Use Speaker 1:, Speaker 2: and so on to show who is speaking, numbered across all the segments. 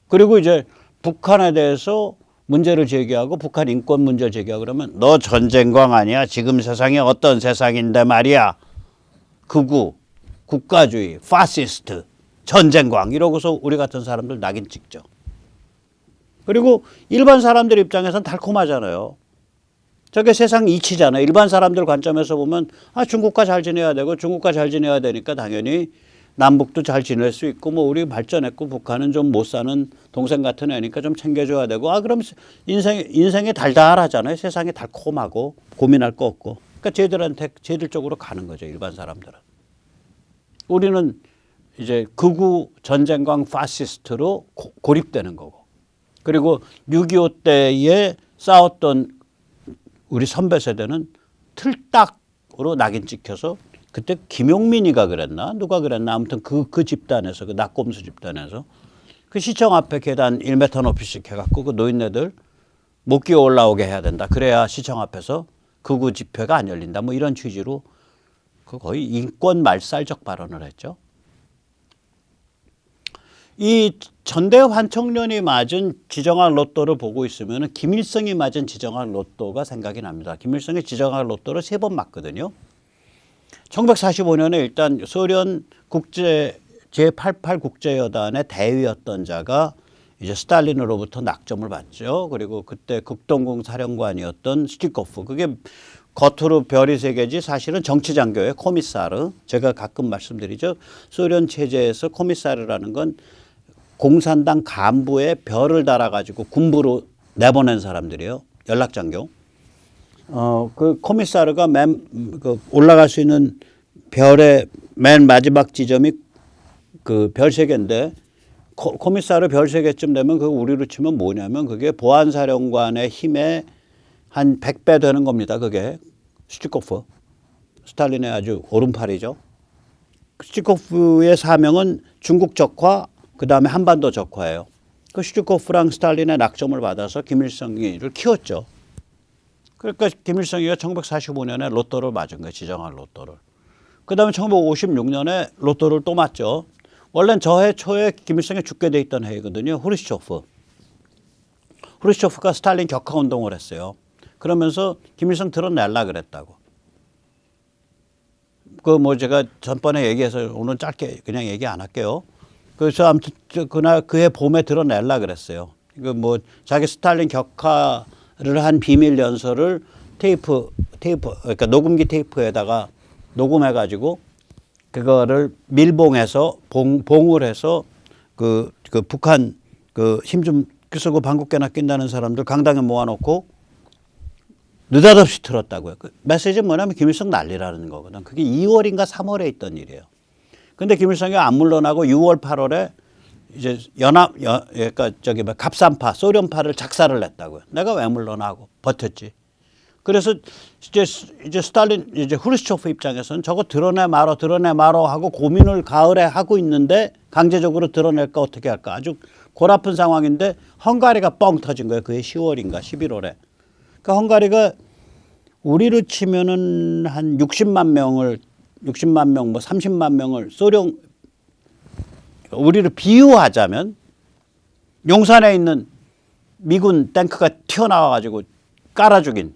Speaker 1: 그리고 이제 북한에 대해서 문제를 제기하고 북한 인권 문제를 제기하고 그러면 너 전쟁광 아니야? 지금 세상이 어떤 세상인데 말이야. 극우, 국가주의, 파시스트, 전쟁광 이러고서 우리 같은 사람들 낙인 찍죠. 그리고 일반 사람들 입장에서는 달콤하잖아요. 저게 세상 이치잖아요. 일반 사람들 관점에서 보면 아 중국과 잘 지내야 되고 중국과 잘 지내야 되니까 당연히 남북도 잘 지낼 수 있고 뭐 우리 발전했고 북한은 좀 못 사는 동생 같은 애니까 좀 챙겨줘야 되고 아 그럼 인생이 달달하잖아요. 세상이 달콤하고 고민할 거 없고. 그러니까 쟤들 쪽으로 가는 거죠. 일반 사람들은. 우리는 이제 극우 전쟁광 파시스트로 고립되는 거고. 그리고 6.25 때에 싸웠던 우리 선배 세대는 틀딱으로 낙인 찍혀서 그때 김용민이가 그랬나 누가 그랬나 아무튼 그 집단에서 그 낙곰수 집단에서 그 시청 앞에 계단 1m 높이씩 해갖고 그 노인네들 못 끼어 올라오게 해야 된다. 그래야 시청 앞에서 극우 집회가 안 열린다. 뭐 이런 취지로 그 거의 인권 말살적 발언을 했죠. 이 전대환 청년이 맞은 지정학 로또를 보고 있으면 김일성이 맞은 지정학 로또가 생각이 납니다. 김일성이 지정학 로또를 3번 맞거든요. 1945년에 일단 소련 제88 국제여단의 대위였던 자가 이제 스탈린으로부터 낙점을 받죠. 그리고 그때 극동궁 사령관이었던 스티코프. 그게 겉으로 별이 3개지 사실은 정치장교예요. 코미사르. 제가 가끔 말씀드리죠. 소련 체제에서 코미사르라는 건 공산당 간부에 별을 달아가지고 군부로 내보낸 사람들이에요. 연락장교. 그 코미사르가 올라갈 수 있는 별의 맨 마지막 지점이 그 별 3개인데 코미사르 별 3개쯤 되면 그거 우리로 치면 뭐냐면 그게 보안사령관의 힘의 한 100배 되는 겁니다. 그게 스티코프. 스탈린의 아주 오른팔이죠. 스티코프의 사명은 중국 적화 그다음에 한반도 적화예요. 그 슈티코프랑 스탈린의 낙점을 받아서 김일성이를 키웠죠. 그러니까 김일성이가 1945년에 로또를 맞은 거예요. 지정학 로또를. 그다음에 1956년에 로또를 또 맞죠. 원래는 저해 초에 김일성이 죽게 돼 있던 해이거든요. 후르시초프. 후르시초프가 스탈린 격하 운동을 했어요. 그러면서 김일성 드러내려 그랬다고. 그 뭐 제가 전번에 얘기해서 오늘 짧게 그냥 얘기 안 할게요. 그래서 아무튼 그날 그해 봄에 드러내려 그랬어요. 그 뭐 자기 스탈린 격하를 한 비밀 연설을 테이프 그러니까 녹음기 테이프에다가 녹음해 가지고 그거를 밀봉해서 봉을 해서 그 북한 그 힘 좀 쓰고 방귀깨나 낀다는 사람들 강당에 모아놓고 느닷없이 틀었다고요. 그 메시지는 뭐냐면 김일성 난리라는 거거든. 그게 2월인가 3월에 있던 일이에요. 근데 김일성이 안 물러나고 6월, 8월에 이제 그러니까 저기 뭐 갑산파, 소련파를 작사를 냈다고요. 내가 왜 물러나고 버텼지. 그래서 이제 스탈린, 이제 후르시초프 입장에서는 저거 드러내 말어 하고 고민을 가을에 하고 있는데 강제적으로 드러낼까 어떻게 할까 아주 골아픈 상황인데 헝가리가 뻥 터진 거예요. 그해 10월인가 11월에. 그러니까 헝가리가 우리로 치면은 한 60만 명, 뭐 30만 명을 우리를 비유하자면 용산에 있는 미군 탱크가 튀어나와 가지고 깔아 죽인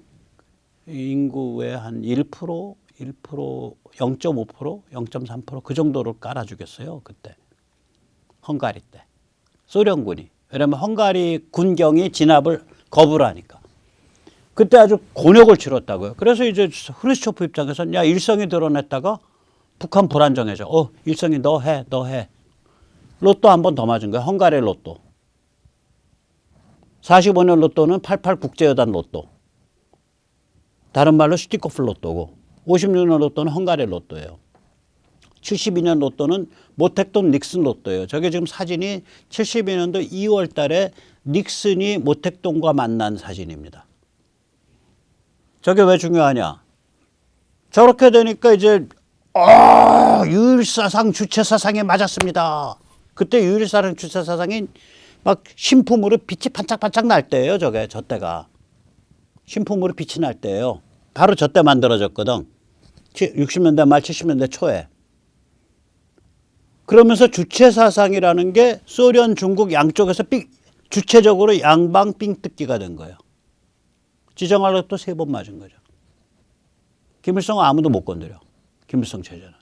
Speaker 1: 인구의 한 1%, 0.5%, 0.3% 그 정도를 깔아 죽였어요. 그때. 헝가리 때. 소련군이. 왜냐하면 헝가리 군경이 진압을 거부를 하니까. 그때 아주 곤욕을 치렀다고요. 그래서 이제 후르시초프 입장에서는 야 일성이 드러냈다가 북한 불안정해져. 일성이 너 해. 로또 한 번 더 맞은 거야. 헝가리 로또. 45년 로또는 88 국제여단 로또. 다른 말로 슈티코프 로또고 56년 로또는 헝가리 로또예요. 72년 로또는 모택동 닉슨 로또예요. 저게 지금 사진이 72년도 2월 달에 닉슨이 모택동과 만난 사진입니다. 저게 왜 중요하냐. 저렇게 되니까 이제 유일사상 주체사상에 맞았습니다. 그때 유일사상 주체사상이 막 신품으로 빛이 반짝반짝 날 때예요. 저게 저 때가. 신품으로 빛이 날 때예요. 바로 저 때 만들어졌거든. 60년대 말 70년대 초에. 그러면서 주체 사상이라는 게 소련, 중국 양쪽에서 주체적으로 양방 삥뜯기가 된 거예요. 지정할 로또 3번 맞은 거죠. 김일성은 아무도 못 건드려. 김일성 체제는.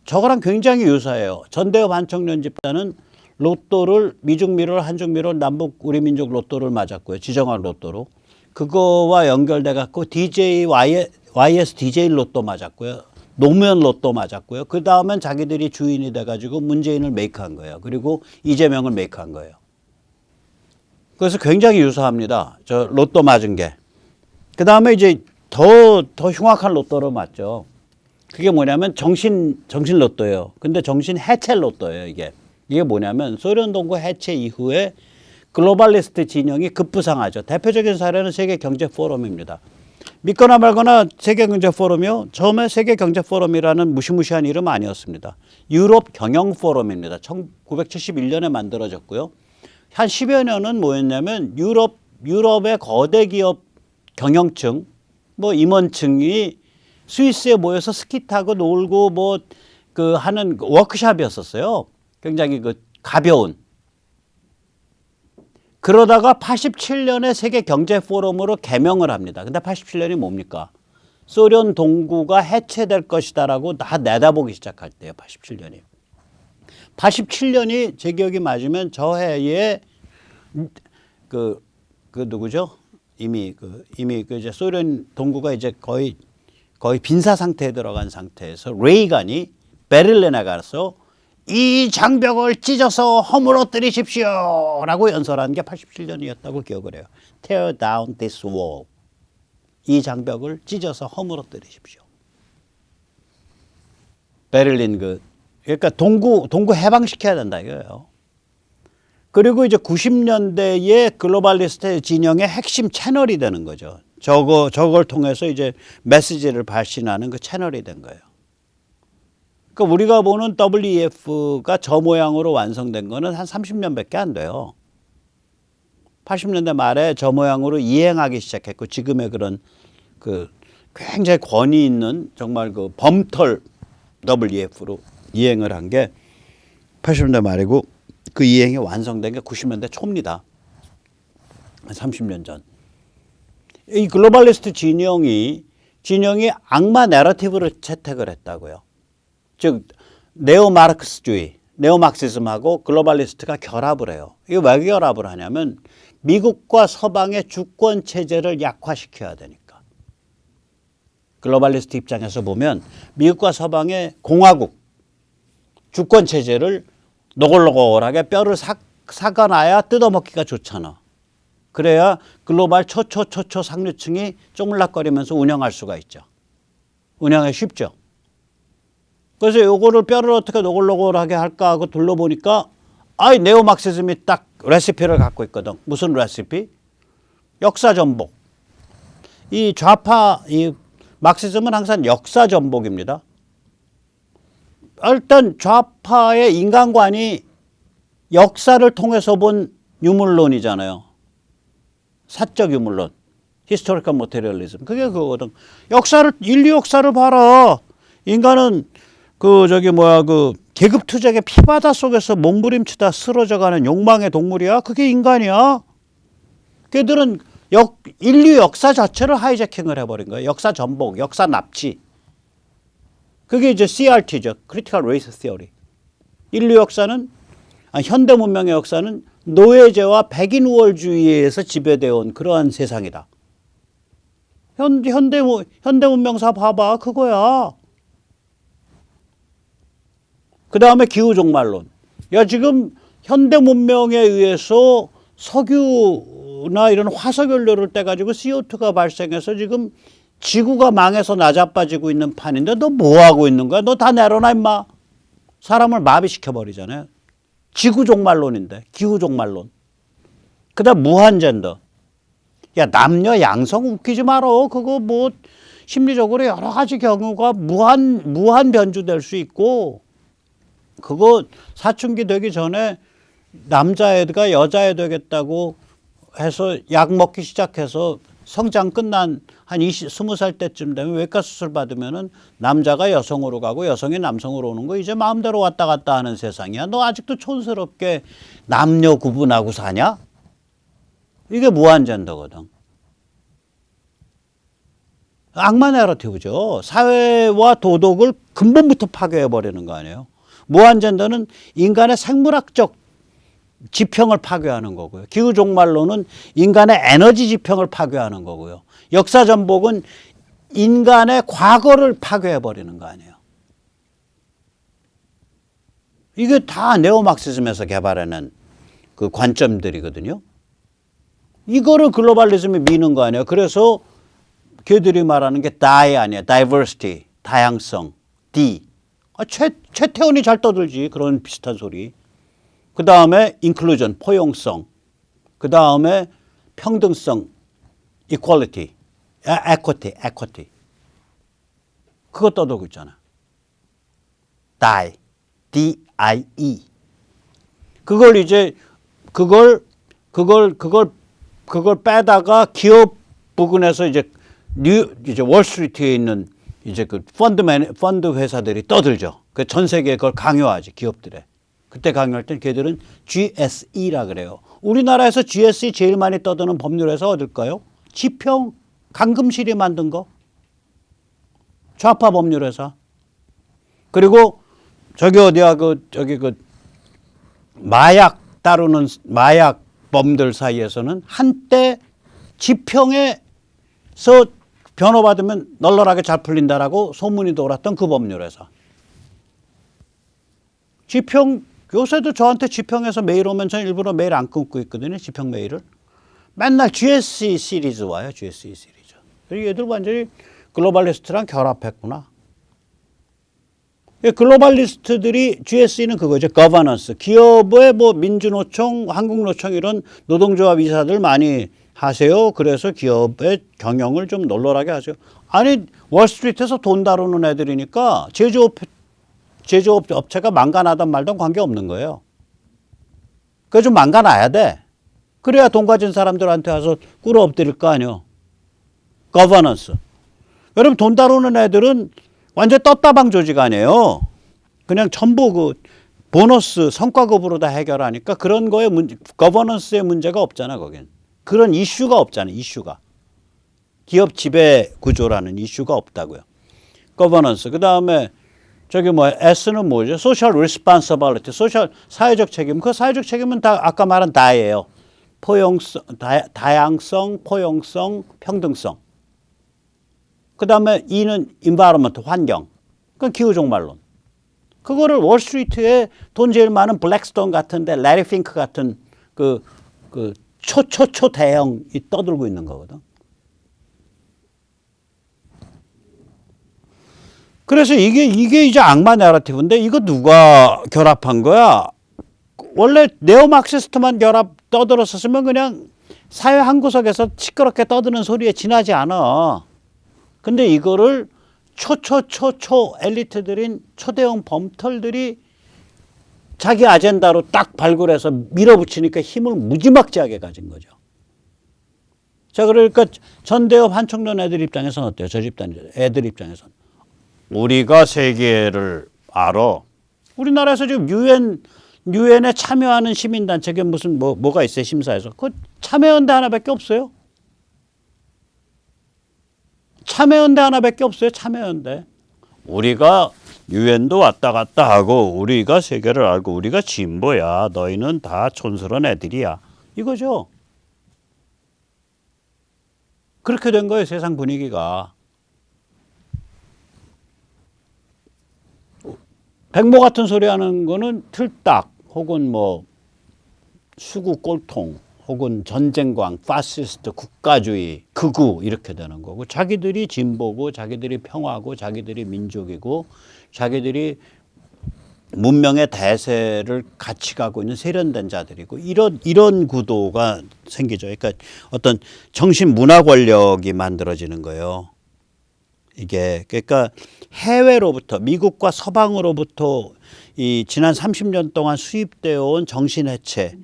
Speaker 1: 저거랑 굉장히 유사해요. 전대협 한청년 집단은 로또를 미중미를 한중미를 남북 우리 민족 로또를 맞았고요. 지정학 로또로. 그거와 연결돼 갖고 YS DJ 로또 맞았고요. 노무현 로또 맞았고요. 그 다음엔 자기들이 주인이 돼가지고 문재인을 메이크한 거예요. 그리고 이재명을 메이크한 거예요. 그래서 굉장히 유사합니다. 저 로또 맞은 게. 그 다음에 이제 더 흉악한 로또를 맞죠. 그게 뭐냐면 정신 로또예요. 근데 정신 해체 로또예요, 이게. 이게 뭐냐면 소련 동구 해체 이후에 글로벌리스트 진영이 급부상하죠. 대표적인 사례는 세계 경제 포럼입니다. 믿거나 말거나 세계 경제 포럼이요. 처음에 세계 경제 포럼이라는 무시무시한 이름 아니었습니다. 유럽 경영 포럼입니다. 1971년에 만들어졌고요. 한 10여 년은 뭐였냐면 유럽의 거대 기업 경영층, 뭐 임원층이 스위스에 모여서 스키 타고 놀고 뭐 그 하는 워크숍이었었어요. 굉장히 그 가벼운. 그러다가 87년에 세계 경제 포럼으로 개명을 합니다. 근데 87년이 뭡니까? 소련 동구가 해체될 것이다라고 다 내다보기 시작할 때예요. 87년이. 87년이 제 기억이 맞으면 저 해에 그 누구죠? 이미 이제 소련 동구가 이제 거의 빈사 상태에 들어간 상태에서 레이간이 베를린에 가서 이 장벽을 찢어서 허물어뜨리십시오 라고 연설한 게 87년이었다고 기억을 해요. Tear down this wall. 이 장벽을 찢어서 허물어뜨리십시오. 베를린 그러니까 동구 해방시켜야 된다 이거예요. 그리고 이제 90년대에 글로벌리스트 진영의 핵심 채널이 되는 거죠. 저걸 통해서 이제 메시지를 발신하는 그 채널이 된 거예요. 그러니까 우리가 보는 WEF가 저 모양으로 완성된 거는 한 30년밖에 안 돼요. 80년대 말에 저 모양으로 이행하기 시작했고 지금의 그런 그 굉장히 권위 있는 정말 그 범털 WEF로 이행을 한 게 80년대 말이고 그 이행이 완성된 게 90년대 초입니다. 30년 전. 이 글로벌리스트 진영이 악마 내러티브를 채택을 했다고요. 즉 네오마르크스주의, 네오마르크시즘하고 글로벌리스트가 결합을 해요. 이거 왜 결합을 하냐면 미국과 서방의 주권 체제를 약화시켜야 되니까. 글로벌리스트 입장에서 보면 미국과 서방의 공화국 주권 체제를 노골노골하게 뼈를 삭아놔야 뜯어먹기가 좋잖아. 그래야 글로벌 초초 상류층이 쪼물락거리면서 운영할 수가 있죠. 운영하기 쉽죠. 그래서 요거를 뼈를 어떻게 노골노골하게 할까 하고 둘러보니까 네오마르크시즘이 딱 레시피를 갖고 있거든. 무슨 레시피? 역사 전복. 이 좌파 이 마르크시즘은 항상 역사 전복입니다. 일단 좌파의 인간관이 역사를 통해서 본 유물론이잖아요. 사적 유물론. 히스토리컬 모테리얼리즘. 그게 그거거든. 인류 역사를 봐라. 인간은 계급 투쟁의 피바다 속에서 몸부림치다 쓰러져가는 욕망의 동물이야. 그게 인간이야. 걔들은 인류 역사 자체를 하이제킹을 해버린 거예요. 역사 전복, 역사 납치. 그게 이제 CRT죠. Critical Race Theory. 인류 역사는, 현대 문명의 역사는 노예제와 백인 우월주의에 의해서 지배되어 온 그러한 세상이다. 현대 문명사 봐봐. 그거야. 그 다음에 기후종말론. 지금 현대 문명에 의해서 석유나 이런 화석연료를 떼가지고 CO2가 발생해서 지금 지구가 망해서 나자빠지고 있는 판인데 너 뭐 하고 있는 거야? 너 다 내려놔 임마. 사람을 마비시켜버리잖아요. 지구종말론인데 기후종말론. 그 다음 무한젠더. 남녀 양성 웃기지 말어. 그거 뭐 심리적으로 여러 가지 경우가 무한 변주될 수 있고 그거 사춘기 되기 전에 남자애가 여자애 되겠다고 해서 약 먹기 시작해서 성장 끝난 한 20살 때쯤 되면 외과 수술 받으면은 남자가 여성으로 가고 여성이 남성으로 오는 거 이제 마음대로 왔다 갔다 하는 세상이야. 너 아직도 촌스럽게 남녀 구분하고 사냐? 이게 무한젠더거든. 악마 내러티브죠. 사회와 도덕을 근본부터 파괴해버리는 거 아니에요. 무한젠더는 인간의 생물학적 지평을 파괴하는 거고요. 기후종말론은 인간의 에너지 지평을 파괴하는 거고요. 역사전복은 인간의 과거를 파괴해버리는 거 아니에요. 이게 다 네오막시즘에서 개발해낸 그 관점들이거든요. 이거를 글로벌리즘이 미는 거 아니에요. 그래서 걔들이 말하는 게 die 아니에요. diversity, 다양성, D. 최태원이 잘 떠들지. 그런 비슷한 소리. 그 다음에 inclusion, 포용성. 그 다음에 평등성, equality, equity. 그거 떠들고 있잖아. die, D-I-E. 그걸 이제 그걸 빼다가 기업 부근에서 이제 월스트리트에 있는 이제 그 펀드 회사들이 떠들죠. 그 전 세계에 그걸 강요하지, 기업들에. 그때 강요할 땐 걔들은 GSE라 그래요. 우리나라에서 GSE 제일 많이 떠드는 법률회사 어딜까요? 지평 강금실이 만든 거. 좌파 법률회사. 그리고 저기 어디야 저기 마약 다루는 마약 범들 사이에서는 한때 지평에서 변호 받으면 널널하게 잘 풀린다라고 소문이 돌았던 그 법률회사. 지평 요새도 저한테 지평에서 메일 오면 전 일부러 메일 안 끊고 있거든요. 지평 메일을. 맨날 GSE 시리즈 와요. GSE 시리즈. 얘들 완전히 글로벌리스트랑 결합했구나. 글로벌리스트들이 GSE는 그거죠. 거버넌스. 기업의 뭐 민주노총, 한국노총 이런 노동조합 이사들 많이 하세요. 그래서 기업의 경영을 좀 널널하게 하세요. 아니 월스트리트에서 돈 다루는 애들이니까 제조업 업체가 망가나든 말든 관계없는 거예요. 그래서 좀 망가나야 돼. 그래야 돈 가진 사람들한테 와서 꿇어 엎드릴 거 아니에요. 거버넌스. 여러분 돈 다루는 애들은 완전 떴다방 조직 아니에요. 그냥 전부 그 보너스 성과급으로 다 해결하니까 그런 거에 거버넌스의 문제가 없잖아 거긴. 그런 이슈가 없잖아. 이슈가. 기업 지배 구조라는 이슈가 없다고요. 거버넌스. 그다음에 저기 뭐 S는 뭐죠? Social Responsibility. 사회적 책임. 그 사회적 책임은 다 아까 말한 다예요. 다양성, 포용성, 평등성. 그다음에 E는 environment, 환경. 그건 기후종말론. 그거를 월스트리트에 돈 제일 많은 블랙스톤 같은데 레리 핑크 같은 그 초대형이 떠들고 있는 거거든. 그래서 이게 이제 악마 내러티브인데 이거 누가 결합한 거야? 원래 네오막시스트만 떠들었었으면 그냥 사회 한 구석에서 시끄럽게 떠드는 소리에 지나지 않아. 근데 이거를 초 엘리트들인 초대형 범털들이 자기 아젠다로 딱 발굴해서 밀어붙이니까 힘을 무지막지하게 가진 거죠. 자, 그러니까 전대협 한청년 애들 입장에서는 어때요? 저 집단 애들 입장에서는. 우리가 세계를 알아. 우리나라에서 지금 유엔에 참여하는 시민단체, 그게 무슨 뭐가 있어요, 심사에서. 그 참여연대 하나밖에 없어요. 참여연대 하나밖에 없어요, 참여연대. 우리가 유엔도 왔다 갔다 하고 우리가 세계를 알고 우리가 진보야. 너희는 다 촌스러운 애들이야. 이거죠. 그렇게 된 거예요, 세상 분위기가. 백모 같은 소리 하는 거는 틀딱 혹은 뭐 수구 꼴통 혹은 전쟁광, 파시스트, 국가주의, 극우 이렇게 되는 거고 자기들이 진보고 자기들이 평화고 자기들이 민족이고 자기들이 문명의 대세를 같이 가고 있는 세련된 자들이고 이런 구도가 생기죠. 그러니까 어떤 정신 문화 권력이 만들어지는 거예요. 이게 그러니까 해외로부터 미국과 서방으로부터 이 지난 30년 동안 수입되어 온 정신 해체,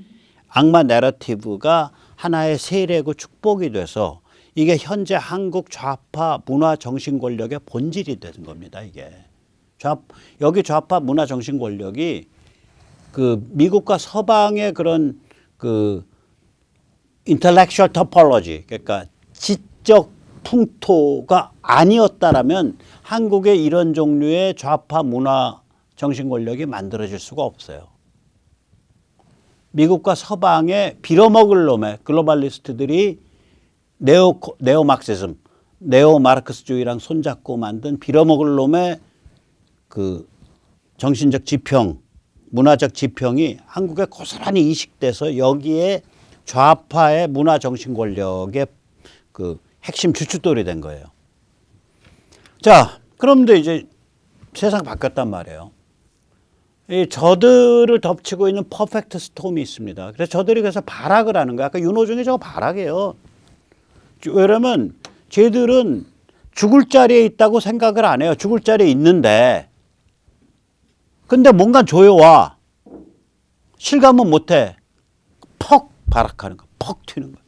Speaker 1: 악마 내러티브가 하나의 세례고 축복이 돼서 이게 현재 한국 좌파 문화 정신 권력의 본질이 되는 겁니다. 이게 여기 좌파 문화 정신 권력이 그 미국과 서방의 그런 그 intellectual topology, 그러니까 지적 풍토가 아니었다라면 한국의 이런 종류의 좌파 문화 정신 권력이 만들어질 수가 없어요. 미국과 서방의 빌어먹을 놈의 글로벌리스트들이 네오마르크시즘, 네오마르크스주의랑 손잡고 만든 빌어먹을 놈의 그 정신적 지평, 문화적 지평이 한국에 고스란히 이식돼서 여기에 좌파의 문화 정신 권력의 그 핵심 주춧돌이 된 거예요. 자, 그런데 이제 세상 바뀌었단 말이에요. 이 저들을 덮치고 있는 퍼펙트 스톰이 있습니다. 그래서 저들이 그래서 발악을 하는 거야. 아까 윤호중이 저거 발악이에요. 왜냐면 쟤들은 죽을 자리에 있다고 생각을 안 해요. 죽을 자리에 있는데 근데 뭔가 조여와. 실감은 못해. 퍽 발악하는 거. 퍽 튀는 거.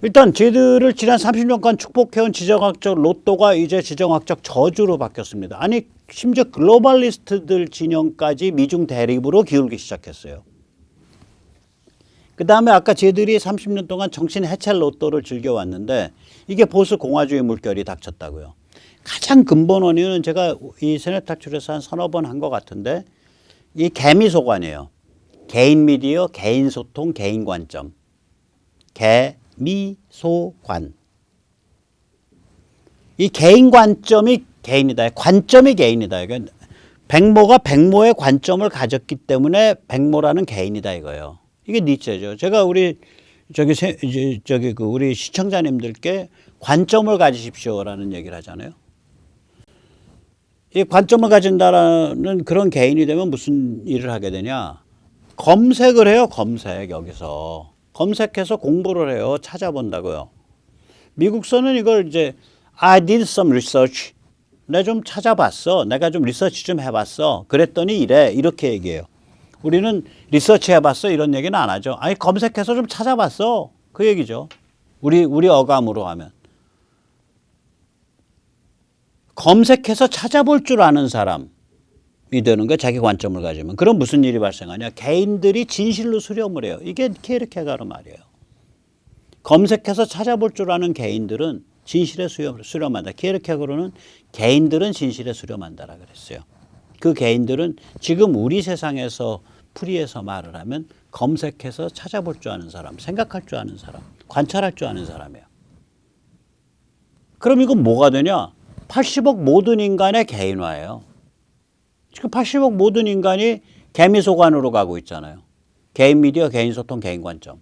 Speaker 1: 일단 쟤들을 지난 30년간 축복해온 지정학적 로또가 이제 지정학적 저주로 바뀌었습니다. 아니 심지어 글로벌리스트들 진영까지 미중 대립으로 기울기 시작했어요. 그 다음에 아까 쟤들이 30년 동안 정신 해체 로또를 즐겨왔는데 이게 보수 공화주의 물결이 닥쳤다고요. 가장 근본 원인은 제가 이 세뇌탈출에서 한 서너 번 한 것 같은데 이 개미소관이에요. 개인 미디어, 개인 소통, 개인 관점. 개미소관. 이 개인 관점이 개인이다. 관점이 개인이다. 그러니까 백모가 백모의 관점을 가졌기 때문에 백모라는 개인이다 이거예요. 이게 니체죠. 제가 우리 우리 시청자님들께 관점을 가지십시오라는 얘기를 하잖아요. 이 관점을 가진다라는 그런 개인이 되면 무슨 일을 하게 되냐? 검색을 해요. 검색 여기서 검색해서 공부를 해요. 찾아본다고요. 미국서는 이걸 이제 I did some research. 내가 좀 찾아봤어. 내가 좀 리서치 좀 해봤어. 그랬더니 이렇게 얘기해요. 우리는 리서치 해봤어 이런 얘기는 안 하죠. 아니 검색해서 좀 찾아봤어. 그 얘기죠. 우리 어감으로 하면. 검색해서 찾아볼 줄 아는 사람이 되는 거야. 자기 관점을 가지면. 그럼 무슨 일이 발생하냐. 개인들이 진실로 수렴을 해요. 이게 케르케가르 말이에요. 검색해서 찾아볼 줄 아는 개인들은 진실에 수렴한다. 케르케가르는 개인들은 진실에 수렴한다라 그랬어요. 그 개인들은 지금 우리 세상에서 풀이해서 말을 하면 검색해서 찾아볼 줄 아는 사람, 생각할 줄 아는 사람, 관찰할 줄 아는 사람이에요. 그럼 이건 뭐가 되냐? 80억 모든 인간의 개인화예요. 지금 80억 모든 인간이 개미소관으로 가고 있잖아요. 개인 미디어, 개인 소통, 개인 관점.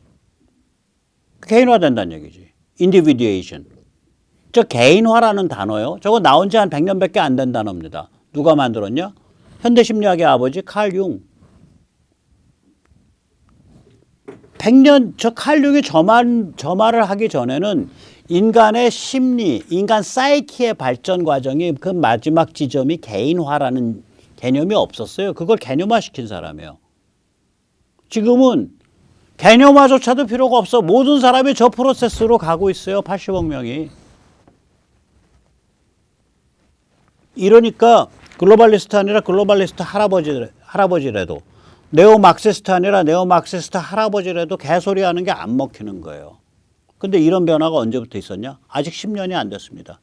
Speaker 1: 개인화 된다는 얘기지. 인디비듀에이션. 저 개인화라는 단어요. 저거 나온 지 한 100년밖에 안 된 단어입니다. 누가 만들었냐? 현대심리학의 아버지 칼 융. 100년 저 칼 융이 저 말을 하기 전에는 인간의 심리, 인간 사이키의 발전 과정이 그 마지막 지점이 개인화라는 개념이 없었어요. 그걸 개념화시킨 사람이에요. 지금은 개념화조차도 필요가 없어. 모든 사람이 저 프로세스로 가고 있어요. 80억 명이. 이러니까 글로벌리스트 아니라 글로벌리스트 할아버지라도 네오마르크시스트 아니라 네오마르크시스트 할아버지라도 개소리 하는 게 안 먹히는 거예요. 근데 이런 변화가 언제부터 있었냐? 아직 10년이 안 됐습니다.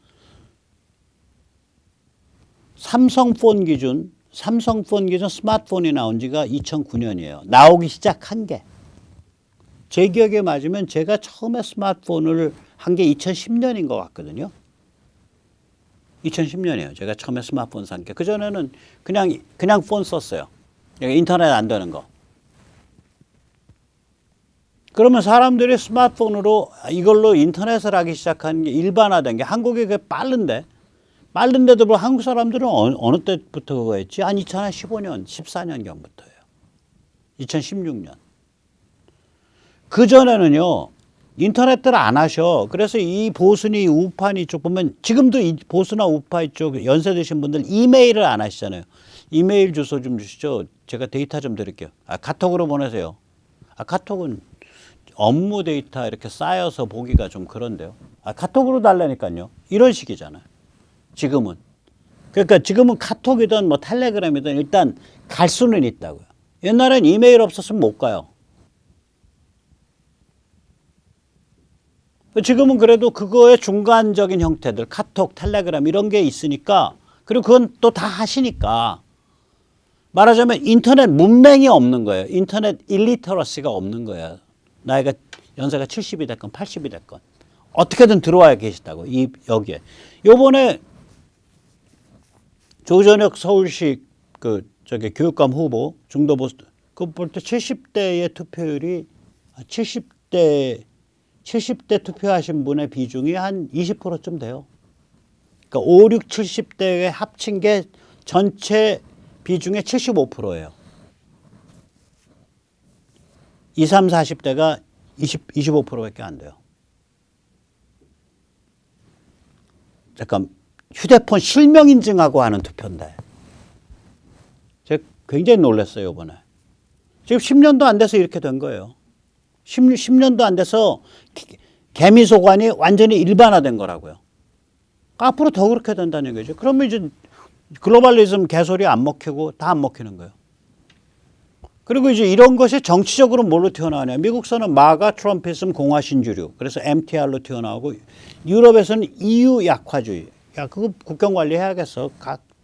Speaker 1: 삼성폰 기준 스마트폰이 나온 지가 2009년이에요. 나오기 시작한 게. 제 기억에 맞으면 제가 처음에 스마트폰을 한 게 2010년인 것 같거든요. 2010년이에요. 제가 처음에 스마트폰 산 게. 그전에는 그냥 폰 썼어요. 인터넷 안 되는 거. 그러면 사람들이 스마트폰으로 이걸로 인터넷을 하기 시작한 게 일반화된 게 한국이 그게 빠른데도 불구하고 한국 사람들은 어느 때부터 그거 했지? 한 2015년, 14년경부터예요. 2016년. 그전에는요. 인터넷들 안 하셔. 그래서 이 보수니 우파니 쪽 보면 지금도 이 보수나 우파 쪽 연세 드신 분들 이메일을 안 하시잖아요. 이메일 주소 좀 주시죠. 제가 데이터 좀 드릴게요. 카톡으로 보내세요. 카톡은 업무 데이터 이렇게 쌓여서 보기가 좀 그런데요. 카톡으로 달라니까요. 이런 식이잖아요. 지금은. 그러니까 지금은 카톡이든 뭐 텔레그램이든 일단 갈 수는 있다고요. 옛날엔 이메일 없었으면 못 가요. 지금은 그래도 그거의 중간적인 형태들, 카톡, 텔레그램 이런 게 있으니까, 그리고 그건 또 다 하시니까, 말하자면 인터넷 문맹이 없는 거예요. 인터넷 일리터러시가 없는 거예요. 나이가 연세가 70이 됐건 80이 됐건 어떻게든 들어와야 계시다고. 여기에 요번에 조전혁 서울시 교육감 후보 중도 보수 그거 볼 때 70대의 투표율이 70대 투표하신 분의 비중이 한 20%쯤 돼요. 그러니까 5, 6, 70대에 합친 게 전체 비중의 75%예요. 20, 30, 40대가 25%밖에 안 돼요. 잠깐 휴대폰 실명 인증하고 하는 투표인데 제가 굉장히 놀랐어요 이번에. 지금 10년도 안 돼서 이렇게 된 거예요. 10년도 안 돼서 개미소관이 완전히 일반화된 거라고요. 앞으로 더 그렇게 된다는 거죠. 그러면 이제 글로벌리즘 개소리 안 먹히고 다 안 먹히는 거예요. 그리고 이제 이런 것이 정치적으로 뭘로 튀어나오냐. 미국서는 마가 트럼피즘 공화 신주류. 그래서 MTR로 튀어나오고 유럽에서는 EU 약화주의. 야, 그거 국경 관리해야겠어.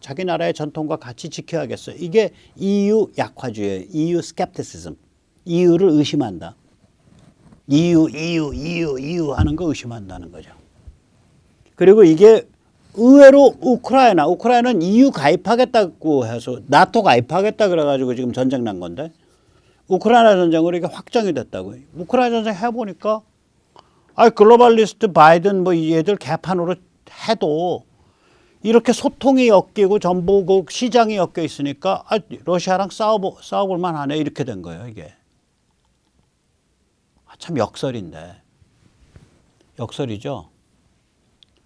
Speaker 1: 자기 나라의 전통과 같이 지켜야겠어. 이게 EU 약화주의예요. EU 스캡티시즘. EU를 의심한다. EU 하는 거 의심한다는 거죠. 그리고 이게 의외로 우크라이나는 EU 가입하겠다고 해서 나토 가입하겠다 그래가지고 지금 전쟁 난 건데 우크라이나 전쟁으로 이게 확정이 됐다고요. 우크라이나 전쟁 해보니까 글로벌리스트 바이든 뭐 얘들 개판으로 해도 이렇게 소통이 엮이고 전부 그 시장이 엮여 있으니까 러시아랑 싸워볼 만하네 이렇게 된 거예요 이게. 참 역설이죠.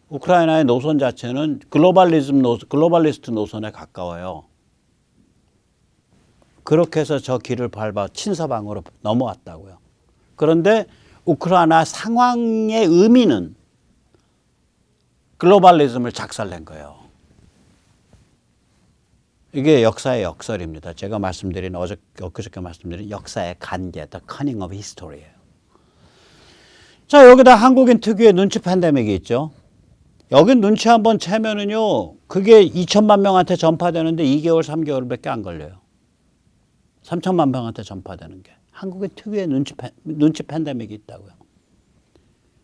Speaker 1: 우크라이나의 노선 자체는 글로벌리스트 노선에 가까워요. 그렇게 해서 저 길을 밟아 친서방으로 넘어왔다고요. 그런데 우크라이나 상황의 의미는 글로벌리즘을 작살낸 거예요. 이게 역사의 역설입니다. 제가 말씀드린 엊그저께 말씀드린 역사의 간계, the cunning of history예요. 자, 여기다 한국인 특유의 눈치 팬데믹이 있죠. 여기 눈치 한번 채면은요, 그게 2천만 명한테 전파되는데 2개월, 3개월밖에 안 걸려요. 3천만 명한테 전파되는 게. 한국의 특유의 눈치 팬데믹이 있다고요.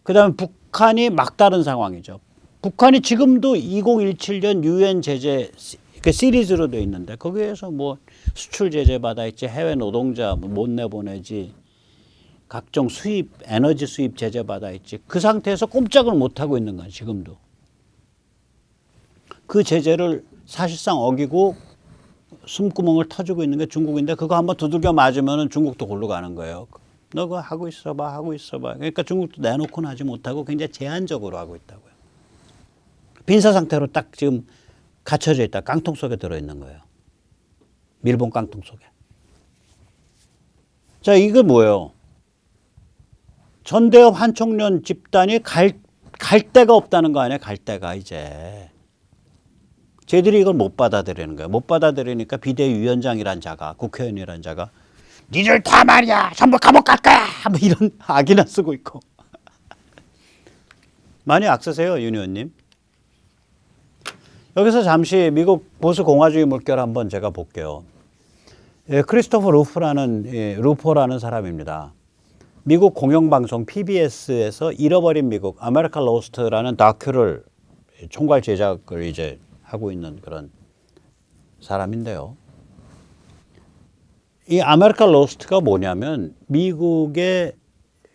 Speaker 1: 그 다음에 북한이 막다른 상황이죠. 북한이 지금도 2017년 유엔 제재 그 시리즈로 돼 있는데 거기에서 뭐 수출 제재 받아 있지, 해외 노동자 못 내보내지, 각종 수입, 에너지 수입 제재 받아 있지. 그 상태에서 꼼짝을 못 하고 있는 거예요, 지금도. 그 제재를 사실상 어기고 숨구멍을 터주고 있는 게 중국인데 그거 한번 두들겨 맞으면 중국도 골로 가는 거예요. 너 그거 하고 있어봐. 그러니까 중국도 내놓고는 하지 못하고 굉장히 제한적으로 하고 있다고요. 빈사 상태로 딱 지금 갇혀져 있다. 깡통 속에 들어있는 거예요. 밀봉 깡통 속에. 자, 이거 뭐예요? 전대협 한총련 집단이 갈 데가 없다는 거 아니에요? 갈 데가 이제. 쟤들이 이걸 못 받아들이는 거예요. 못 받아들이니까 비대위원장이란 자가, 국회의원이란 자가 니들 다 말이야. 전부 감옥 갈 거야. 뭐 이런 악이나 쓰고 있고. 많이 악쓰세요, 윤 의원님. 여기서 잠시 미국 보수 공화주의 물결 한번 제가 볼게요. 크리스토퍼 루포라는 사람입니다. 미국 공영방송 PBS에서 잃어버린 미국, 아메리칸 로스트라는 다큐를 총괄 제작을 이제 하고 있는 그런 사람인데요. 이 아메리칸 로스트가 뭐냐면 미국의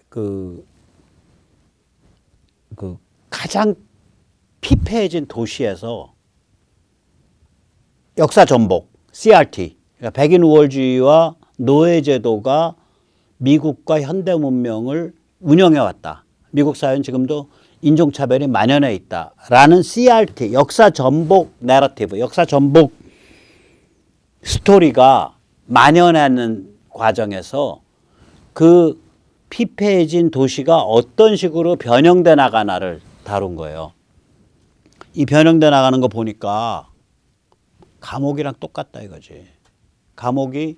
Speaker 1: 그 가장 피폐해진 도시에서 역사 전복, CRT, 그러니까 백인 우월주의와 노예제도가 미국과 현대 문명을 운영해왔다. 미국 사회는 지금도 인종차별이 만연해 있다라는 CRT, 역사 전복 내러티브, 역사 전복 스토리가 만연하는 과정에서 그 피폐해진 도시가 어떤 식으로 변형돼 나가나를 다룬 거예요. 이 변형돼 나가는 거 보니까 감옥이랑 똑같다 이거지. 감옥이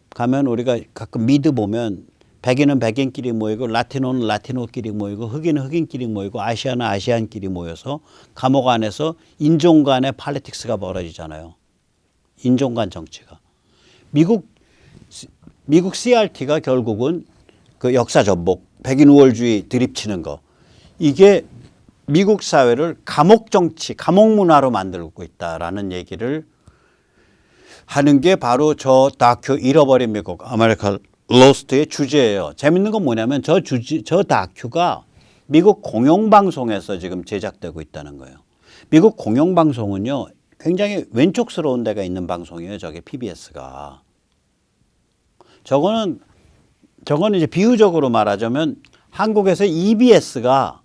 Speaker 1: 가면 우리가 가끔 미드 보면 백인은 백인끼리 모이고 라티노는 라티노끼리 모이고 흑인은 흑인끼리 모이고 아시아는 아시안끼리 모여서 감옥 안에서 인종 간의 팔리틱스가 벌어지잖아요. 인종 간 정치가. 미국 CRT가 결국은 그 역사 전복, 백인 우월주의 드립치는 거. 이게 미국 사회를 감옥 정치, 감옥 문화로 만들고 있다라는 얘기를 하는 게 바로 저 다큐 잃어버린 미국, 아메리칸 로스트의 주제예요. 재밌는 건 뭐냐면 저 다큐가 미국 공영방송에서 지금 제작되고 있다는 거예요. 미국 공영방송은요, 굉장히 왼쪽스러운 데가 있는 방송이에요. 저게 PBS가. 저거는 이제 비유적으로 말하자면 한국에서 EBS가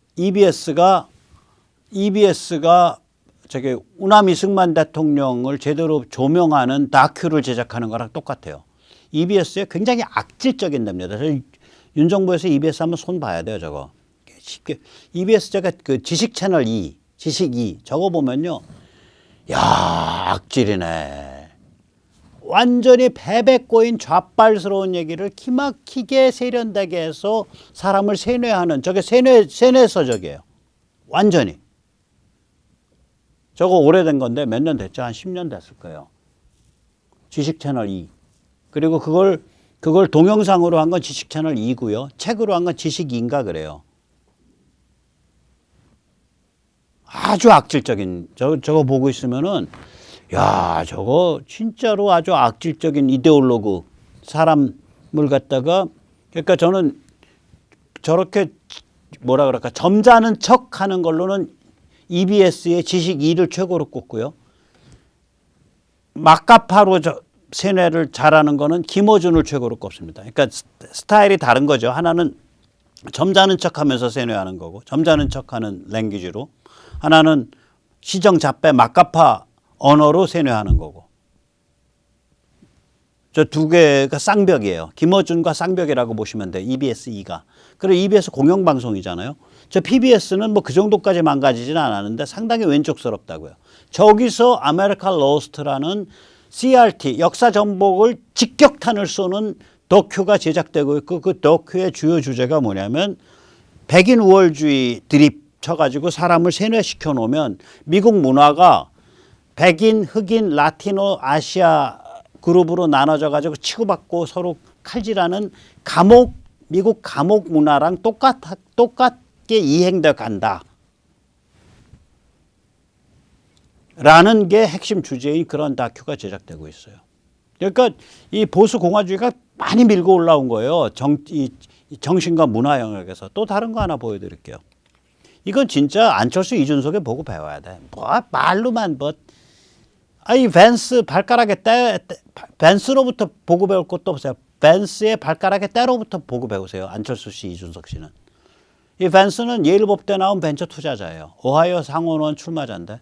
Speaker 1: 저기 우남 이승만 대통령을 제대로 조명하는 다큐를 제작하는 거랑 똑같아요. EBS에 굉장히 악질적인 데입니다. 윤 정부에서 EBS 하면 손 봐야 돼요, 저거. 쉽게 EBS 제가 그 지식 채널 2, 지식 2 저거 보면요, 야 악질이네. 완전히 배배 꼬인 좌빨스러운 얘기를 기막히게 세련되게 해서 사람을 세뇌하는 저게 세뇌서적이에요. 완전히. 저거 오래된 건데 몇 년 됐죠? 한 10년 됐을 거예요. 지식 채널 2. 그리고 그걸 동영상으로 한 건 지식 채널 2고요. 책으로 한 건 지식 2인가 그래요. 아주 악질적인 저거 보고 있으면은 야, 저거 진짜로 아주 악질적인 이데올로그 사람을 갖다가 그러니까 저는 저렇게 뭐라 그럴까 점잖은 척 하는 걸로는 EBS의 지식 2를 최고로 꼽고요. 막가파로 세뇌를 잘하는 거는 김어준을 최고로 꼽습니다. 그러니까 스타일이 다른 거죠. 하나는 점잖은 척하면서 세뇌하는 거고 점잖은 척하는 랭귀지로 하나는 시정잡배 막가파 언어로 세뇌하는 거고. 저 두 개가 쌍벽이에요. 김어준과 쌍벽이라고 보시면 돼요. EBS 2가. 그리고 EBS 공영방송이잖아요. 저 PBS는 뭐 그 정도까지 망가지지는 않았는데 상당히 왼쪽스럽다고요. 저기서 아메리칸 로스트라는 CRT 역사 전복을 직격탄을 쏘는 다큐가 제작되고 있고 그 다큐의 주요 주제가 뭐냐면 백인 우월주의 드립 쳐가지고 사람을 세뇌시켜 놓으면 미국 문화가 백인, 흑인, 라티노, 아시아 그룹으로 나눠져 가지고 치고받고 서로 칼질하는 미국 감옥 문화랑 똑같게 이행돼 간다. 라는 게 핵심 주제인 그런 다큐가 제작되고 있어요. 그러니까 이 보수 공화주의가 많이 밀고 올라온 거예요. 정신과 문화 영역에서. 또 다른 거 하나 보여드릴게요. 이건 진짜 안철수 이준석에 보고 배워야 돼. 뭐 말로만 뭐. 이 밴스 발가락에 밴스로부터 보고 배울 것도 없어요. 밴스의 발가락에 때로부터 보고 배우세요. 안철수 씨, 이준석 씨는. 이 밴스는 예일법대 나온 벤처 투자자예요. 오하이오 상원원 출마자인데.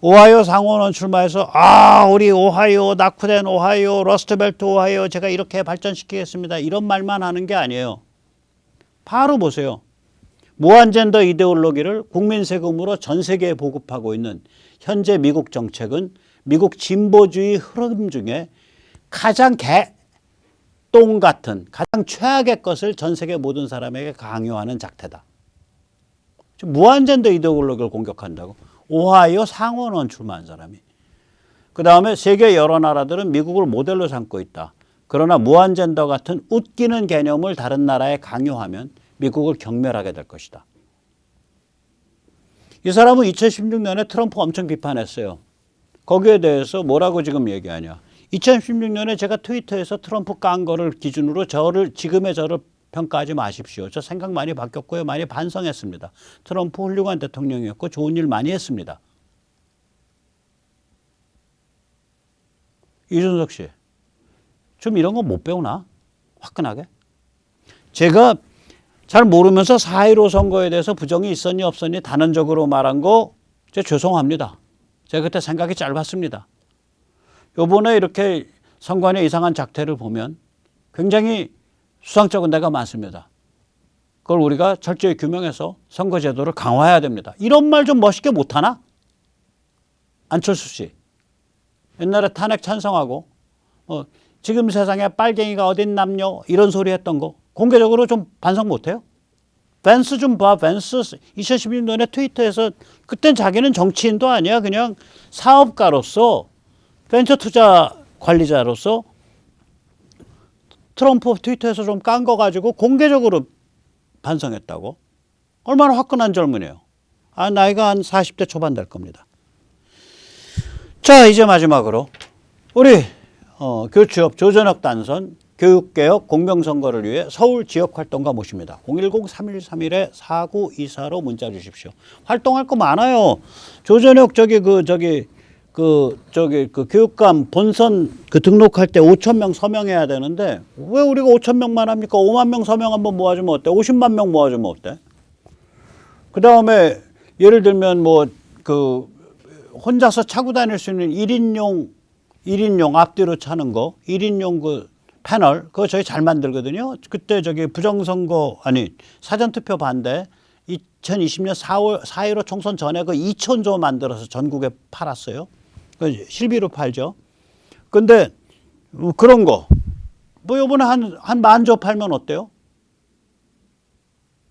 Speaker 1: 오하이오 상원원 출마해서 우리 오하이오, 낙후된 오하이오, 러스트벨트 오하이오 제가 이렇게 발전시키겠습니다. 이런 말만 하는 게 아니에요. 바로 보세요. 무한젠더 이데올로기를 국민 세금으로 전 세계에 보급하고 있는 현재 미국 정책은 미국 진보주의 흐름 중에 가장 개똥 같은 가장 최악의 것을 전 세계 모든 사람에게 강요하는 작태다. 무한젠더 이데올로기를 공격한다고. 오하이오 상원원 출마한 사람이. 그다음에 세계 여러 나라들은 미국을 모델로 삼고 있다. 그러나 무한젠더 같은 웃기는 개념을 다른 나라에 강요하면 미국을 경멸하게 될 것이다. 이 사람은 2016년에 트럼프 엄청 비판했어요. 거기에 대해서 뭐라고 지금 얘기하냐. 2016년에 제가 트위터에서 트럼프 깐 거를 기준으로 지금의 저를 평가하지 마십시오. 저 생각 많이 바뀌었고요. 많이 반성했습니다. 트럼프 훌륭한 대통령이었고 좋은 일 많이 했습니다. 이준석 씨, 좀 이런 거 못 배우나? 화끈하게? 제가 잘 모르면서 4.15 선거에 대해서 부정이 있었니 없었니 단언적으로 말한 거 제가 죄송합니다. 제가 그때 생각이 짧았습니다. 요번에 이렇게 선관위 이상한 작태를 보면 굉장히 수상쩍은 데가 많습니다. 그걸 우리가 철저히 규명해서 선거제도를 강화해야 됩니다. 이런 말 좀 멋있게 못하나? 안철수 씨. 옛날에 탄핵 찬성하고 지금 세상에 빨갱이가 어딘 남녀 이런 소리 했던 거 공개적으로 좀 반성 못해요? 밴스 좀 봐. 밴스 2016년에 트위터에서 그땐 자기는 정치인도 아니야. 그냥 사업가로서 벤처 투자 관리자로서 트럼프 트위터에서 좀 깐 거 가지고 공개적으로 반성했다고. 얼마나 화끈한 젊은이에요. 나이가 한 40대 초반 될 겁니다. 자, 이제 마지막으로 우리 교취업 조전혁 단선 교육개혁 공명선거를 위해 서울 지역활동가 모십니다. 010-3131-4924로 문자 주십시오. 활동할 거 많아요. 조전혁 교육감 본선 등록할 때 5,000명 서명해야 되는데 왜 우리가 5,000명만 합니까? 5만 명 서명 한번 모아주면 어때? 50만 명 모아주면 어때? 그 다음에 예를 들면 혼자서 차고 다닐 수 있는 1인용 앞뒤로 차는 거, 1인용 그 패널, 그거 저희 잘 만들거든요. 그때 사전투표 반대 2020년 4.15 총선 전에 그 2,000조 만들어서 전국에 팔았어요. 실비로 팔죠. 근데 그런 거 요번에 한 10,000조 팔면 어때요?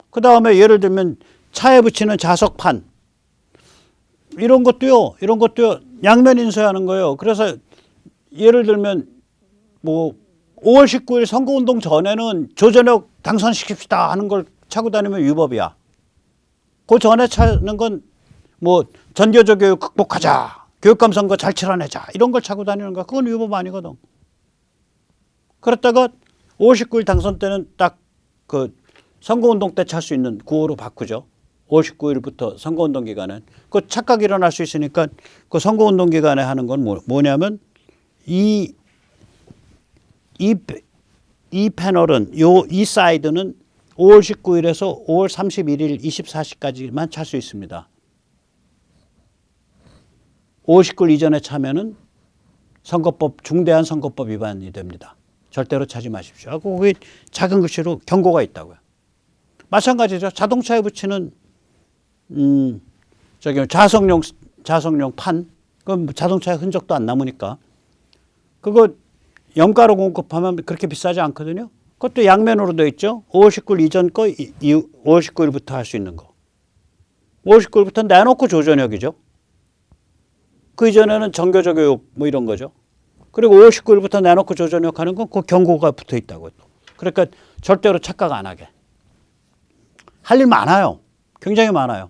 Speaker 1: 그 다음에 예를 들면 차에 붙이는 자석판 이런 것도요 양면 인쇄하는 거예요. 그래서 예를 들면 5월 19일 선거운동 전에는 조전혁 당선시킵시다 하는 걸 차고 다니면 위법이야. 그 전에 차는 건 전교조 교육 극복하자, 교육감 선거 잘 치러내자 이런 걸 차고 다니는 거야. 그건 위법 아니거든. 그랬다가 5월 19일 당선 때는 딱 그 선거운동 때 찰 수 있는 9호로 바꾸죠. 5월 19일부터 선거운동 기간에 그 착각 일어날 수 있으니까 그 선거운동 기간에 하는 건 뭐냐면 이 패널은 이 사이드는 5월 19일에서 5월 31일 24시까지만 찰 수 있습니다. 5월 19일 이전에 차면은 중대한 선거법 위반이 됩니다. 절대로 차지 마십시오. 거기 작은 글씨로 경고가 있다고요. 마찬가지죠. 자동차에 붙이는 자석용 판, 그건 자동차에 흔적도 안 남으니까 그거 염가로 공급하면 그렇게 비싸지 않거든요. 그것도 양면으로 되어 있죠. 5월 19일 이전 거 5월 19일부터 할 수 있는 거. 5월 19일부터 내놓고 조전혁이죠. 그 이전에는 전교조 교육 이런 거죠. 그리고 5월 19일부터 내놓고 조전혁 하는 건 그 경고가 붙어 있다고. 그러니까 절대로 착각 안 하게. 할 일 많아요. 굉장히 많아요.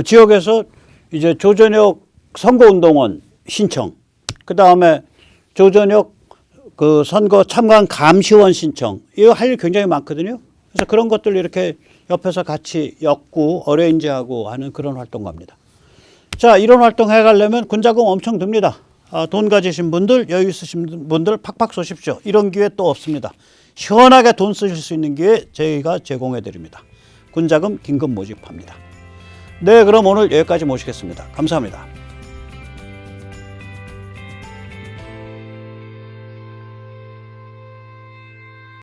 Speaker 1: 지역에서 이제 조전혁 선거운동원 신청, 그 다음에 조전혁 그 선거 참관 감시원 신청, 이거 할 일 굉장히 많거든요. 그래서 그런 것들 이렇게 옆에서 같이 엮고 어레인지하고 하는 그런 활동가입니다. 자, 이런 활동 해가려면 군자금 엄청 듭니다. 돈 가지신 분들, 여유 있으신 분들 팍팍 쏘십시오. 이런 기회 또 없습니다. 시원하게 돈 쓰실 수 있는 기회 저희가 제공해 드립니다. 군자금 긴급 모집합니다. 네, 그럼 오늘 여기까지 모시겠습니다. 감사합니다.